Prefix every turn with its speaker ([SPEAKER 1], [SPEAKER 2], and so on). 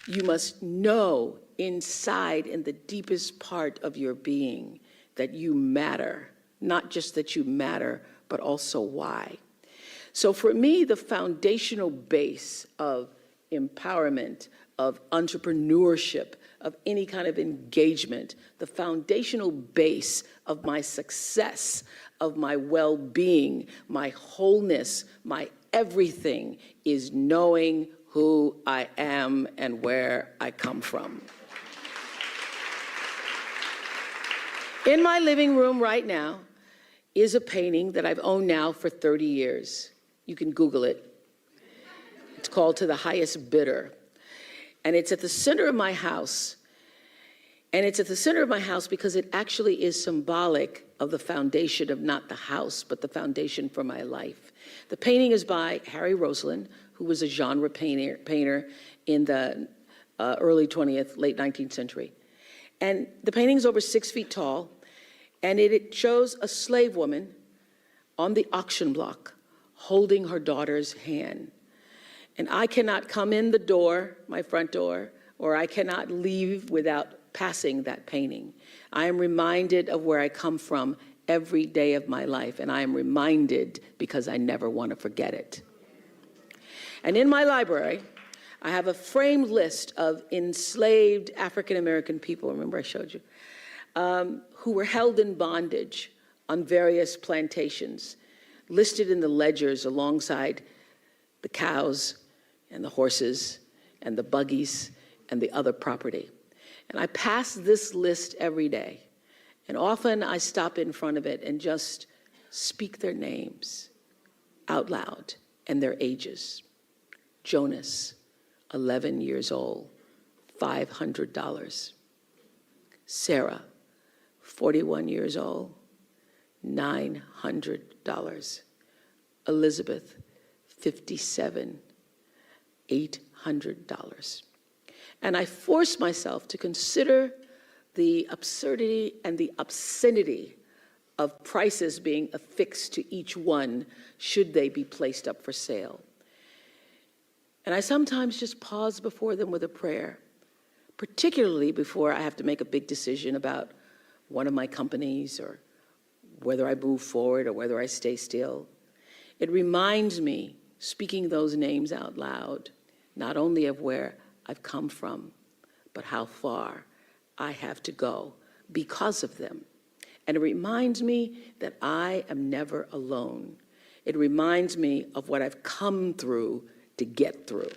[SPEAKER 1] You must know inside in the deepest part of your being that you matter, not just that you matter, but also why. So for me, the foundational base of empowerment, of entrepreneurship, of any kind of engagement, the foundational base of my success, of my well-being, my wholeness, my everything is knowing who I am and where I come from. In my living room right now is a painting that I've owned now for 30 years. You can Google it. It's called To the Highest Bidder. And it's at the center of my house. And it's at the center of my house because it actually is symbolic of the foundation of not the house, but the foundation for my life. The painting is by Harry Roseland, who was a genre painter in the early 20th, late 19th century. And the painting's over 6 feet tall, and it shows a slave woman on the auction block holding her daughter's hand. And I cannot come in the door, my front door, or I cannot leave without passing that painting. I am reminded of where I come from every day of my life, and I am reminded because I never want to forget it. And in my library, I have a framed list of enslaved African-American people, remember I showed you, who were held in bondage on various plantations, listed in the ledgers alongside the cows and the horses and the buggies and the other property. And I pass this list every day. And often I stop in front of it and just speak their names out loud and their ages. Jonas, 11 years old, $500. Sarah, 41 years old, $900. Elizabeth, 57, $800. And I force myself to consider the absurdity and the obscenity of prices being affixed to each one should they be placed up for sale. And I sometimes just pause before them with a prayer, particularly before I have to make a big decision about one of my companies or whether I move forward or whether I stay still. It reminds me, speaking those names out loud, not only of where I've come from, but how far I have to go because of them. And it reminds me that I am never alone. It reminds me of what I've come through to get through.